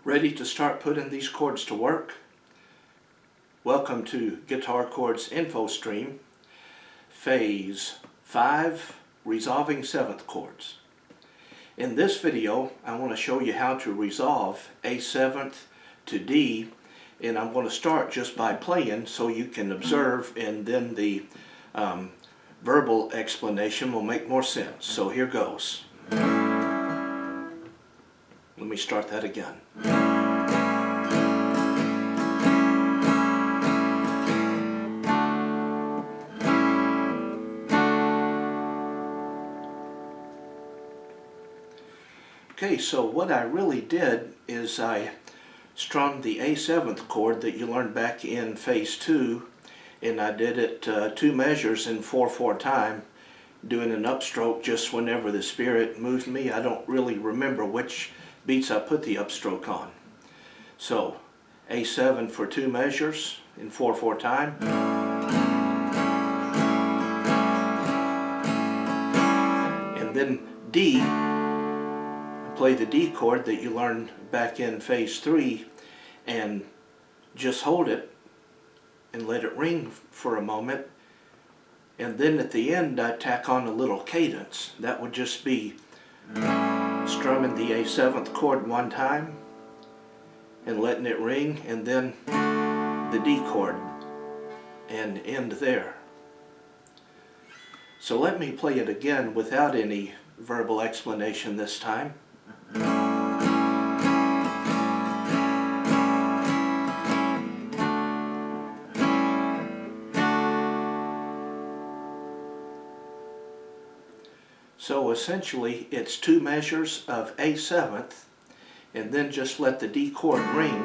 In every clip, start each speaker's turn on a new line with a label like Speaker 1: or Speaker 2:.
Speaker 1: Ready to start putting these chords to work? Welcome to Guitar Chords Info Stream, Phase 5, Resolving 7th Chords. In this video, I want to show you how to resolve A7th to D, and I'm going to start just by playing so you can observe, and then the verbal explanation will make more sense. So here goes. Let me start that again. Okay, so what I really did is I strummed the A7th chord that you learned back in Phase 2, and I did it 2 measures in 4/4 time, doing an upstroke just whenever the spirit moved me. I don't really remember which beats I put the upstroke on. So A7 for 2 measures in 4/4 time. And then D, play the D chord that you learned back in Phase 3 and just hold it and let it ring for a moment. And then at the end I tack on a little cadence. That would just be strumming the A7th chord 1 time and letting it ring, and then the D chord and end there. So let me play it again without any verbal explanation this time. So essentially it's 2 measures of A7th, and then just let the D chord ring,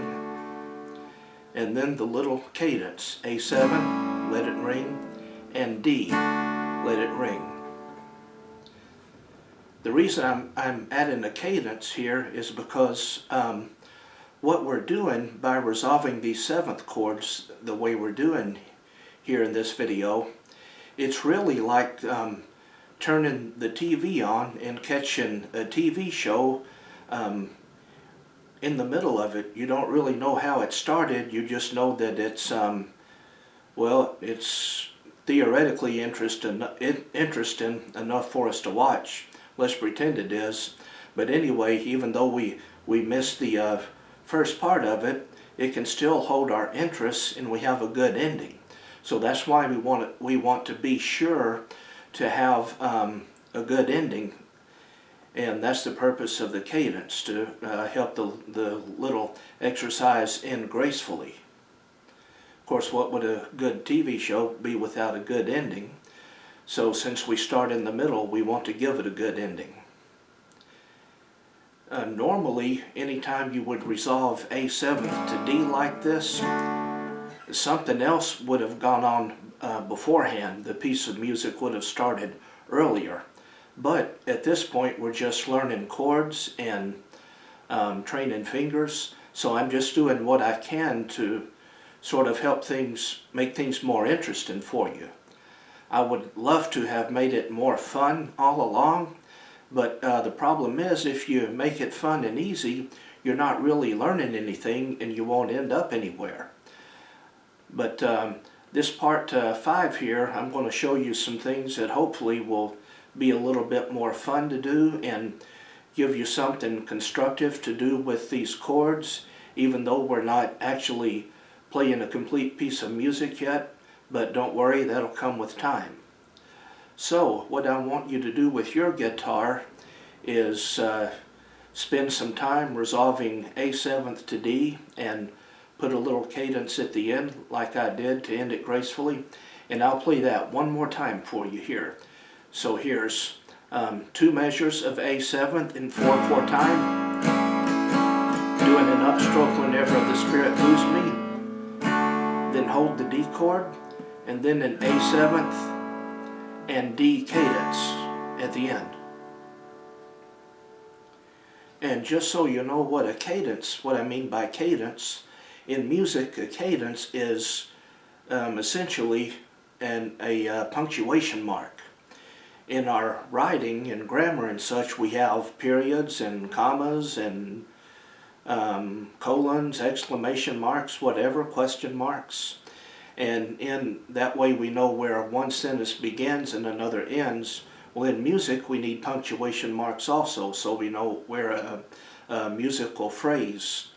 Speaker 1: and then the little cadence, A7, let it ring, and D, let it ring. The reason I'm adding a cadence here is because what we're doing by resolving these 7th chords the way we're doing here in this video, it's really like turning the TV on and catching a TV show in the middle of it. You don't really know how it started, you just know that it's well, it's theoretically interesting enough for us to watch. Let's pretend it is. But anyway, even though we missed the first part of it, it can still hold our interest and we have a good ending. So that's why we want to be sure to have a good ending, and that's the purpose of the cadence, to help the little exercise end gracefully. Of course, what would a good TV show be without a good ending? So since we start in the middle, we want to give it a good ending. Normally, anytime you would resolve A7th to D like this, something else would have gone on beforehand. The piece of music would have started earlier. But at this point, we're just learning chords and training fingers. So I'm just doing what I can to sort of help things, make things more interesting for you. I would love to have made it more fun all along, but the problem is if you make it fun and easy, you're not really learning anything and you won't end up anywhere. But this part 5 here, I'm going to show you some things that hopefully will be a little bit more fun to do and give you something constructive to do with these chords, even though we're not actually playing a complete piece of music yet. But don't worry, that'll come with time. So what I want you to do with your guitar is spend some time resolving A7th to D and put a little cadence at the end like I did to end it gracefully. And I'll play that one more time for you here. So here's 2 measures of A7th in 4/4 time, doing an upstroke whenever the spirit moves me, then hold the D chord, and then an A7th and D cadence at the end. And just so you know what a cadence, what I mean by cadence, in music, a cadence is essentially a punctuation mark. In our writing and grammar and such, we have periods and commas and colons, exclamation marks, whatever, question marks. And in that way we know where one sentence begins and another ends. Well, in music we need punctuation marks also, so we know where a musical phrase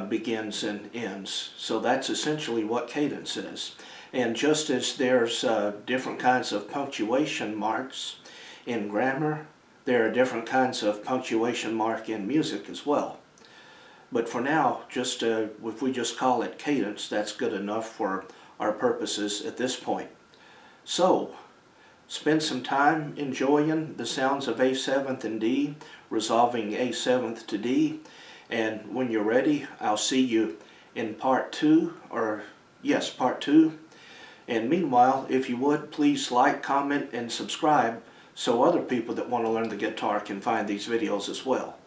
Speaker 1: begins and ends. So that's essentially what cadence is. And just as there's different kinds of punctuation marks in grammar, there are different kinds of punctuation mark in music as well. But for now, just if we just call it cadence, that's good enough for our purposes at this point. So, spend some time enjoying the sounds of A7th and D, resolving A7th to D, and when you're ready, I'll see you in part 2, part 2. And meanwhile, if you would, please like, comment, and subscribe so other people that want to learn the guitar can find these videos as well.